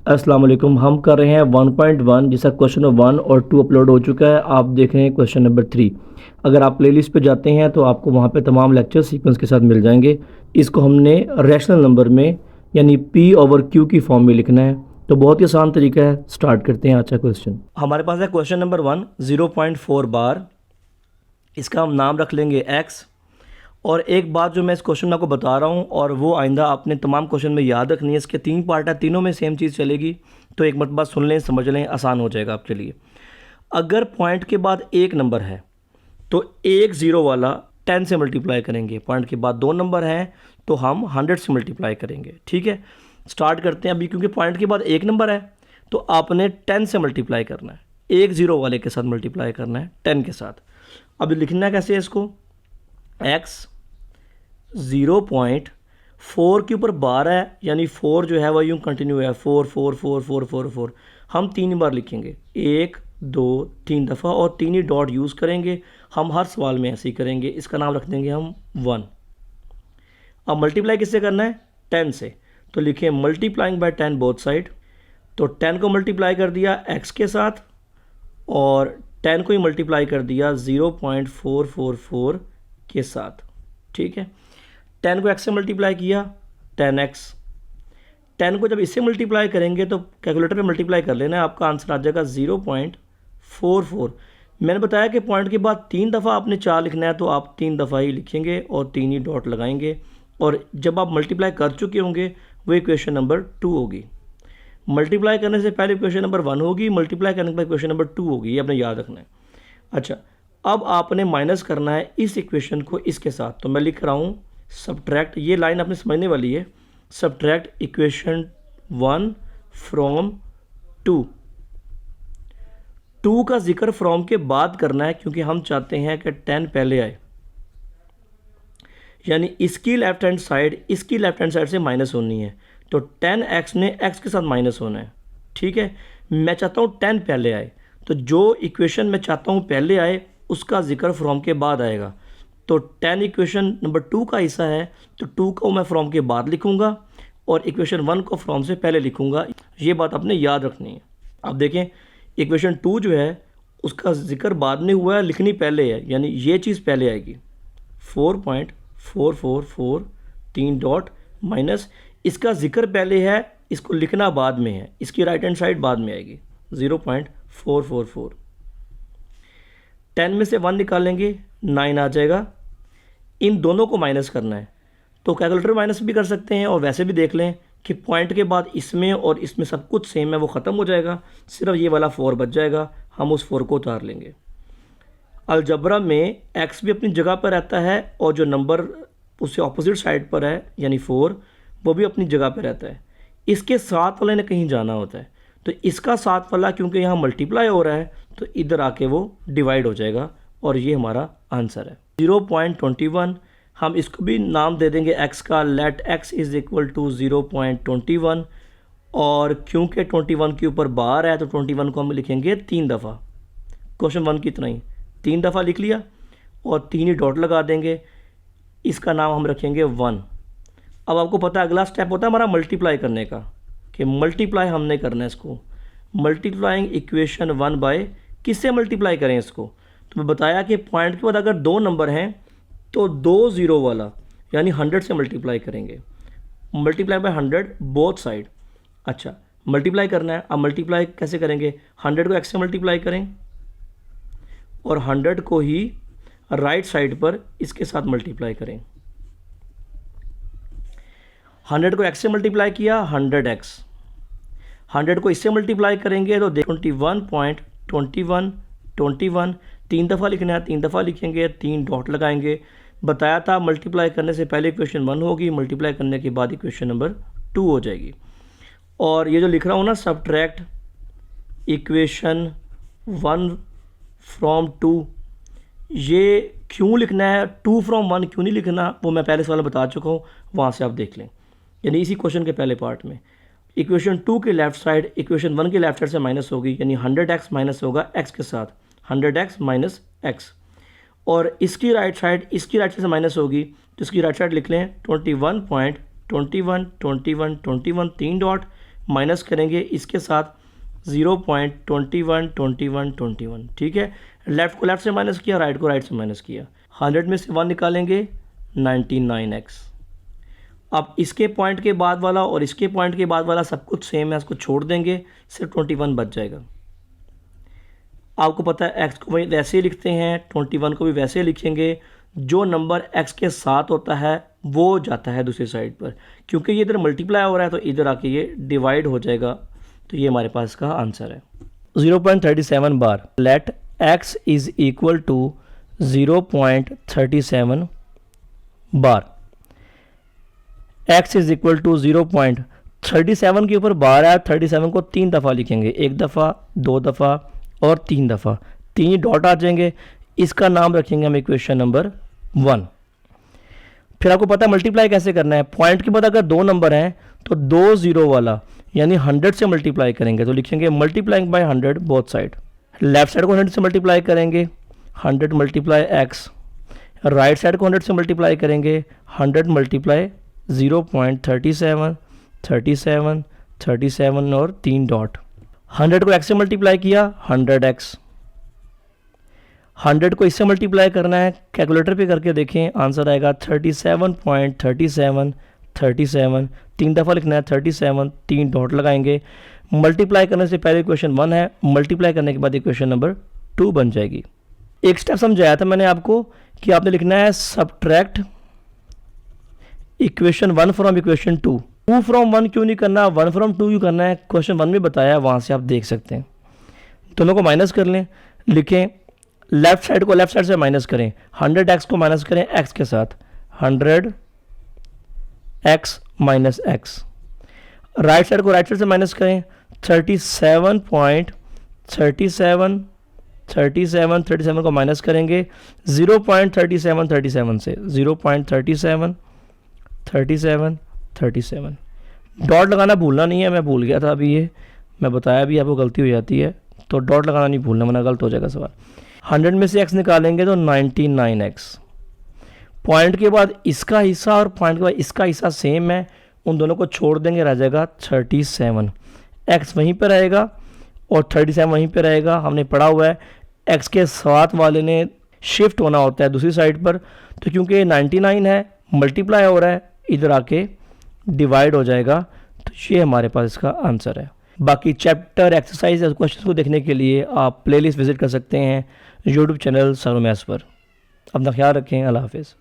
अस्सलाम वालेकुम। हम कर रहे हैं 1.1 जिसका क्वेश्चन नंबर 1 और 2 अपलोड हो चुका है। आप देख रहे हैं क्वेश्चन नंबर 3। अगर आप प्लेलिस्ट पे जाते हैं तो आपको वहाँ पे तमाम लेक्चर सीक्वेंस के साथ मिल जाएंगे। इसको हमने रैशनल नंबर में यानी P/Q की फॉर्म में लिखना है। तो बहुत ही आसान तरीका है। स्टार्ट करते हैं आज का क्वेश्चन। हमारे पास है क्वेश्चन नंबर 1 0.4 बार। इसका हम नाम रख लेंगे x। और एक बात जो मैं इस क्वेश्चन में आपको बता रहा हूँ और वो आइंदा आपने तमाम क्वेश्चन में याद रखनी है। इसके 3 पार्ट है, तीनों में सेम चीज़ चलेगी। तो एक मरतबा सुन लें, समझ लें, आसान हो जाएगा आपके लिए। अगर पॉइंट के बाद एक नंबर है तो एक ज़ीरो वाला 10 से मल्टीप्लाई करेंगे। पॉइंट के बाद 2 नंबर हैं तो हम 100 से मल्टीप्लाई करेंगे। ठीक है, स्टार्ट करते हैं अभी। क्योंकि पॉइंट के बाद एक नंबर है तो आपने 10 से मल्टीप्लाई करना है, एक ज़ीरो वाले के साथ मल्टीप्लाई करना है 10 के साथ। अब लिखना कैसे है इसको, x 0.4 के ऊपर बार है, यानी 4 जो है वह यूँ कंटिन्यू है, 4 4 4 4 4 4। हम 3 बार लिखेंगे, 1 2 3 दफ़ा, और 3 ही डॉट यूज़ करेंगे। हम हर सवाल में ऐसे ही करेंगे। इसका नाम रख देंगे हम 1। अब मल्टीप्लाई किससे करना है, 10 से। तो लिखें मल्टीप्लाइंग बाय 10 बोथ साइड। तो 10 को मल्टीप्लाई कर दिया x के साथ और 10 को ही मल्टीप्लाई कर दिया 0.444 के साथ। ठीक है, 10 को x से मल्टीप्लाई किया 10x। 10 को जब इससे मल्टीप्लाई करेंगे तो कैलकुलेटर में मल्टीप्लाई कर लेना है, आपका आंसर आ जाएगा 0.44। मैंने बताया कि पॉइंट के बाद 3 दफ़ा आपने 4 लिखना है, तो आप 3 दफ़ा ही लिखेंगे और 3 ही डॉट लगाएंगे। और जब आप मल्टीप्लाई कर चुके होंगे वो इक्वेशन नंबर 2 होगी। मल्टीप्लाई करने से पहले इक्वेशन नंबर 1 होगी, मल्टीप्लाई करने के बाद इक्वेशन नंबर 2 होगी। ये आपने याद रखना है। अच्छा, अब आपने माइनस करना है इस इक्वेशन को इसके साथ। तो मैं लिख रहा हूँ सब्ट्रैक्ट, ये लाइन आपने समझने वाली है, सब्ट्रैक्ट इक्वेशन 1 फ्रॉम 2। 2 का जिक्र फ्रॉम के बाद करना है क्योंकि हम चाहते हैं कि 10 पहले आए, यानी इसकी लेफ्ट हैंड साइड इसकी लेफ्ट हैंड साइड से माइनस होनी है। तो 10x ने x के साथ माइनस होना है। ठीक है, मैं चाहता हूँ 10 पहले आए, तो जो इक्वेशन मैं चाहता हूँ पहले आए उसका जिक्र फ्रॉम के बाद आएगा। तो 10 इक्वेशन नंबर 2 का हिस्सा है, तो 2 को मैं फ्रॉम के बाद लिखूंगा और इक्वेशन 1 को फ्रॉम से पहले लिखूंगा। ये बात आपने याद रखनी है। अब देखें, इक्वेशन 2 जो है उसका जिक्र बाद में हुआ है, लिखनी पहले है, यानी ये चीज़ पहले आएगी। 4.444 3 डॉट माइनस, इसका जिक्र पहले है, इसको लिखना बाद में है, इसकी राइट हैंड साइड बाद में आएगी 0.444। 10 में से 1 निकालेंगे 9 आ जाएगा। इन दोनों को माइनस करना है, तो कैलकुलेटर माइनस भी कर सकते हैं और वैसे भी देख लें कि पॉइंट के बाद इसमें और इसमें सब कुछ सेम है, वो ख़त्म हो जाएगा, सिर्फ ये वाला 4 बच जाएगा। हम उस 4 को उतार लेंगे। अलजबरा में x भी अपनी जगह पर रहता है और जो नंबर उससे ऑपोजिट साइड पर है यानी 4, वो भी अपनी जगह पर रहता है। इसके साथ वाले ने कहीं जाना होता है, तो इसका साथ वाला क्योंकि यहाँ मल्टीप्लाई हो रहा है तो इधर आके वो डिवाइड हो जाएगा और ये हमारा आंसर है 0.21। हम इसको भी नाम दे देंगे x का, let x is equal to 0.21। और क्योंकि 21 के ऊपर बार है तो 21 को हम लिखेंगे 3 दफ़ा। क्वेश्चन 1 की तरह ही 3 दफ़ा लिख लिया और 3 ही डॉट लगा देंगे। इसका नाम हम रखेंगे 1। अब आपको पता है अगला स्टेप होता है हमारा मल्टीप्लाई करने का, कि मल्टीप्लाई हमने करना है इसको। मल्टीप्लाइंग इक्वेशन 1 बाय किससे मल्टीप्लाई करें इसको, तो मैं बताया कि पॉइंट के बाद अगर 2 नंबर हैं तो 2 ज़ीरो वाला यानी 100 से मल्टीप्लाई करेंगे। Multiply by 100 both side. अच्छा, मल्टीप्लाई करना है। अब मल्टीप्लाई कैसे करेंगे, 100 को x से मल्टीप्लाई करें और 100 को ही राइट साइड पर इसके साथ मल्टीप्लाई करें। 100 को x से मल्टीप्लाई किया 100x, 100 को इससे मल्टीप्लाई करेंगे तो 21.21 3 दफ़ा लिखना है, 3 दफ़ा लिखेंगे, 3 डॉट लगाएंगे। बताया था मल्टीप्लाई करने से पहले इक्वेशन 1 होगी, मल्टीप्लाई करने के बाद इक्वेशन नंबर 2 हो जाएगी। और ये जो लिख रहा हूँ ना, सब्ट्रैक्ट इक्वेशन 1 फ्रॉम 2, ये क्यों लिखना है, 2 फ्रॉम 1 क्यों नहीं लिखना, वो मैं पहले सवाल बता चुका हूँ, वहाँ से आप देख लें। यानी इसी क्वेश्चन के पहले पार्ट में इक्वेशन 2 के लेफ्ट साइड इक्वेशन 1 के लेफ्ट साइड से माइनस होगी, यानी 100x माइनस होगा x के साथ, 100x माइनस x। और इसकी राइट साइड इसकी राइट साइड से माइनस होगी, तो इसकी राइट साइड लिख लें 21.21 21 21 3 डॉट माइनस करेंगे इसके साथ 0.21, ठीक है। लेफ़्ट को लेफ़्ट से माइनस किया, राइट को राइट से माइनस किया। 100 में से 1 निकालेंगे 99x। अब इसके पॉइंट के बाद वाला और इसके पॉइंट के बाद वाला सब कुछ सेम है, इसको छोड़ देंगे, सिर्फ 21 बच जाएगा। आपको पता है x को वही वैसे ही लिखते हैं, 21 को भी वैसे लिखेंगे। जो नंबर x के साथ होता है वो जाता है दूसरी साइड पर, क्योंकि ये इधर मल्टीप्लाई हो रहा है तो इधर आके ये डिवाइड हो जाएगा। तो ये हमारे पास का आंसर है 0.37 bar. Let x is equal to 0.37 bar. x is equal to 0.37 के ऊपर बार है, 37 को 3 दफ़ा लिखेंगे, 1 दफ़ा, 2 दफ़ा और 3 दफ़ा, 3 डॉट आ जाएंगे। इसका नाम रखेंगे हम इक्वेशन नंबर 1। फिर आपको पता है मल्टीप्लाई कैसे करना है। पॉइंट के बाद अगर 2 नंबर हैं तो 2 0 वाला यानी 100 से मल्टीप्लाई करेंगे, तो लिखेंगे multiplying by 100 both side. Left side को 100 से मल्टीप्लाई करेंगे 100 मल्टीप्लाई x, राइट साइड को 100 से मल्टीप्लाई करेंगे 100 मल्टीप्लाई 0.37, 37, 37 और 3 डॉट। 100 को x से मल्टीप्लाई किया 100x, 100 को इससे मल्टीप्लाई करना है, कैलकुलेटर पे करके देखें, आंसर आएगा 37.37, 37, 3 दफ़ा लिखना है 37, 3 डॉट लगाएंगे। मल्टीप्लाई करने से पहले इक्वेशन 1 है, मल्टीप्लाई करने के बाद इक्वेशन नंबर 2 बन जाएगी। एक स्टेप समझाया था मैंने आपको कि आपने लिखना है subtract equation 1 from equation 2। 2 from 1 क्यों नहीं करना, 1 फ्रॉम 2 क्यों करना है, क्वेश्चन 1 में बताया है, वहाँ से आप देख सकते हैं। दोनों को माइनस कर लें, लिखें लेफ्ट साइड को लेफ्ट साइड से माइनस करें, 100x को माइनस करें x के साथ, 100x minus x। Right side को राइट साइड से माइनस करें, 37 को माइनस करेंगे 0.37 से, 0.37 डॉट लगाना भूलना नहीं है। मैं भूल गया था अभी, ये मैं बताया भी, आपको गलती हो जाती है तो डॉट लगाना नहीं भूलना, वरना गलत हो जाएगा सवाल। 100 में से x निकालेंगे तो 99x। पॉइंट के बाद इसका हिस्सा और पॉइंट के बाद इसका हिस्सा सेम है, उन दोनों को छोड़ देंगे, रह जाएगा 37। x वहीं पर रहेगा और 37 वहीं पर रहेगा। हमने पढ़ा हुआ है x के साथ वाले ने शिफ्ट होना होता है दूसरी साइड पर, तो क्योंकि 99 है मल्टीप्लाई हो रहा है, इधर आके डिवाइड हो जाएगा। तो ये हमारे पास इसका आंसर है। बाकी चैप्टर एक्सरसाइज क्वेश्चन को देखने के लिए आप प्लेलिस्ट विजिट कर सकते हैं यूट्यूब चैनल सर मैथ्स पर। अपना ख्याल रखें, अल्लाह हाफिज़।